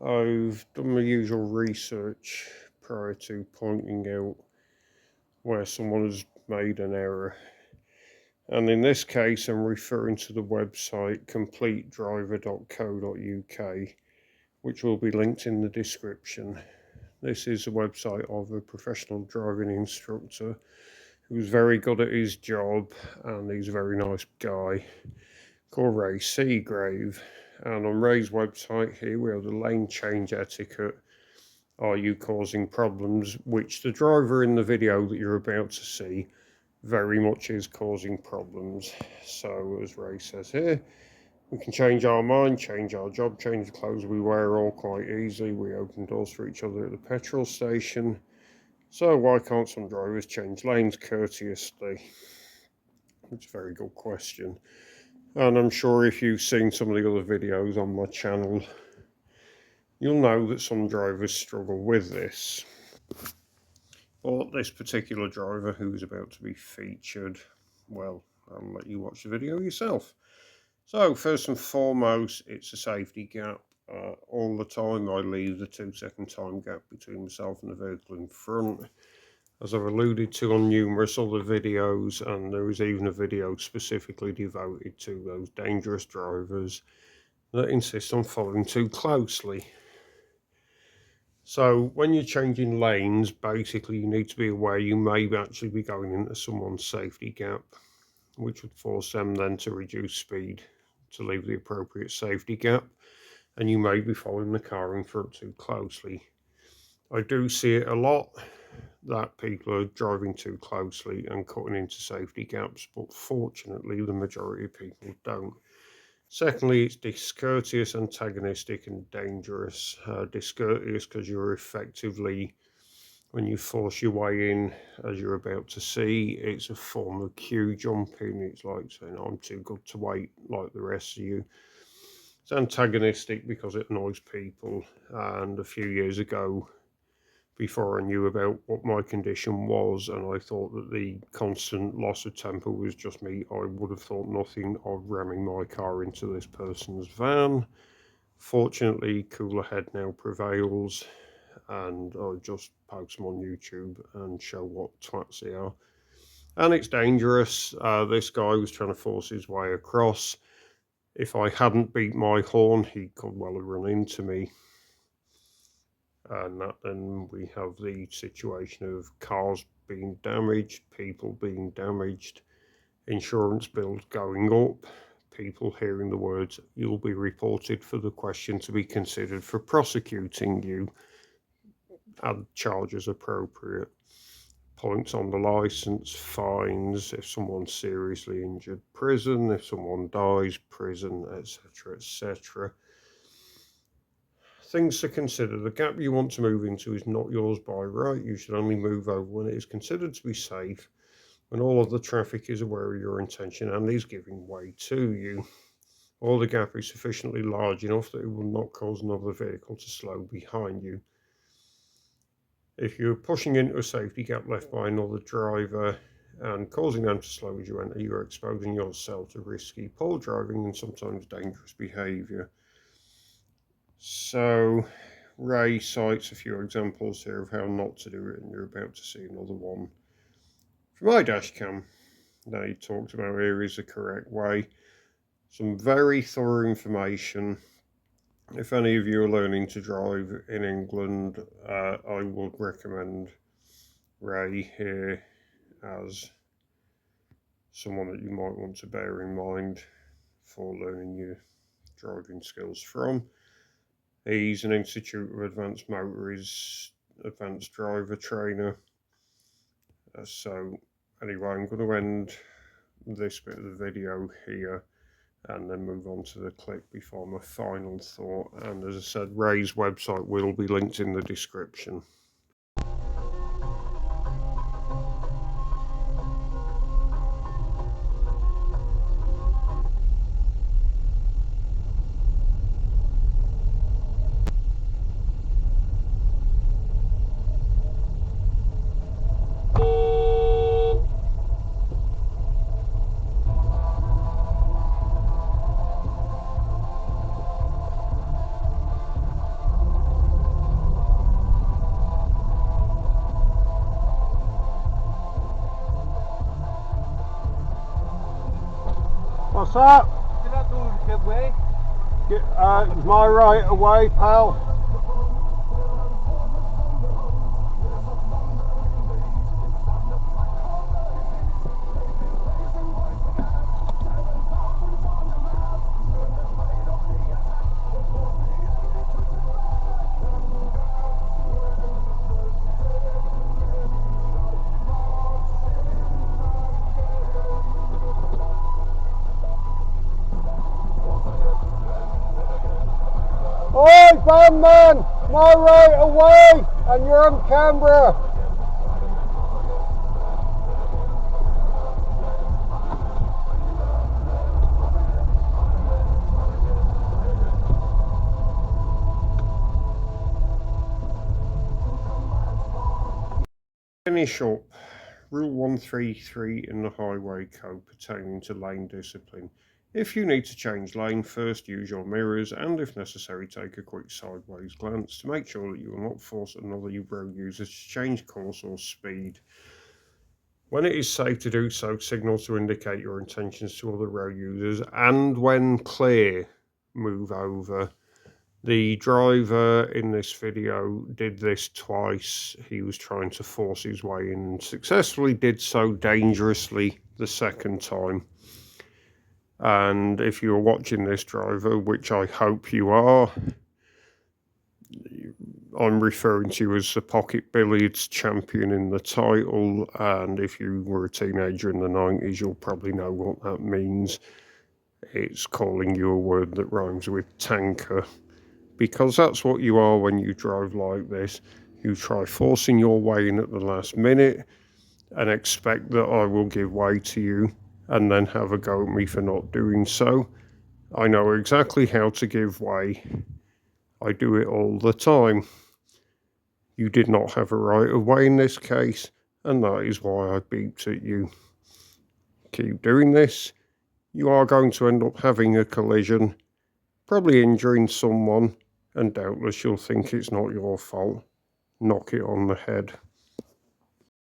I've done my usual research prior to pointing out where someone has made an error. And in this case, I'm referring to the website completedriver.co.uk, which will be linked in the description. This is a website of a professional driving instructor who's very good at his job, and he's a very nice guy called Ray Seagrave. And on Ray's website here we have the lane change etiquette. Are you causing problems? Which the driver in the video that you're about to see very much is causing problems. So as Ray says here, we can change our mind, change our job, change the clothes we wear all quite easily. We open doors for each other at the petrol station. So why can't some drivers change lanes courteously? It's a very good question. And I'm sure if you've seen some of the other videos on my channel, you'll know that some drivers struggle with this. But this particular driver who's about to be featured, well, I'll let you watch the video yourself. So first and foremost, it's a safety gap. All the time I leave the 2-second time gap between myself and the vehicle in front. As I've alluded to on numerous other videos, and there is even a video specifically devoted to those dangerous drivers that insist on following too closely. So when you're changing lanes, basically you need to be aware you may actually be going into someone's safety gap, which would force them then to reduce speed to leave the appropriate safety gap, and you may be following the car in front too closely. I do see it a lot that people are driving too closely and cutting into safety gaps, but fortunately the majority of people don't. Secondly, it's discourteous, antagonistic and dangerous. Discourteous because you're effectively, when you force your way in, as you're about to see, it's a form of queue jumping. It's like saying, I'm too good to wait like the rest of you. It's antagonistic because it annoys people, and a few years ago, before I knew about what my condition was, and I thought that the constant loss of temper was just me, I would have thought nothing of ramming my car into this person's van. Fortunately, cooler head now prevails, and I just post them on YouTube and show what twats they are. And it's dangerous. This guy was trying to force his way across. If I hadn't beat my horn, he could well have run into me. And then we have the situation of cars being damaged, people being damaged, insurance bills going up, people hearing the words, you'll be reported for the question to be considered for prosecuting you, add charges appropriate, points on the license, fines, if someone's seriously injured, prison, if someone dies, prison, etc., etc. Things to consider. The gap you want to move into is not yours by right. You should only move over when it is considered to be safe, when all of the traffic is aware of your intention and is giving way to you, or the gap is sufficiently large enough that it will not cause another vehicle to slow behind you. If you're pushing into a safety gap left by another driver and causing them to slow as you enter, you're exposing yourself to risky poor driving and sometimes dangerous behaviour. So Ray cites a few examples here of how not to do it, and you're about to see another one from my dash cam that he talked about here is the correct way. Some very thorough information. If any of you are learning to drive in England, I would recommend Ray here as someone that you might want to bear in mind for learning your driving skills from. He's an Institute of Advanced Motorist advanced driver trainer. So anyway, I'm going to end this bit of the video here and then move on to the clip before my final thought. And as I said, Ray's website will be linked in the description. What's that? You're not doing the good way. It's my right of way, pal. Oi, bandman! My right of way, and you're on camera. Finish up. Rule 133 in the Highway Code pertaining to lane discipline. If you need to change lane, first use your mirrors and, if necessary, take a quick sideways glance to make sure that you will not force another road user to change course or speed. When it is safe to do so, signal to indicate your intentions to other road users, and when clear, move over. The driver in this video did this twice. He was trying to force his way in and successfully did so dangerously the second time. And if you're watching this, driver, which I hope you are, I'm referring to you as the pocket billiards champion in the title, and if you were a teenager in the 90s, you'll probably know what that means. It's calling you a word that rhymes with tanker. Because that's what you are when you drive like this. You try forcing your way in at the last minute and expect that I will give way to you and then have a go at me for not doing so. I know exactly how to give way. I do it all the time. You did not have a right of way in this case, and that is why I beeped at you. Keep doing this, you are going to end up having a collision, probably injuring someone, and doubtless you'll think it's not your fault. Knock it on the head.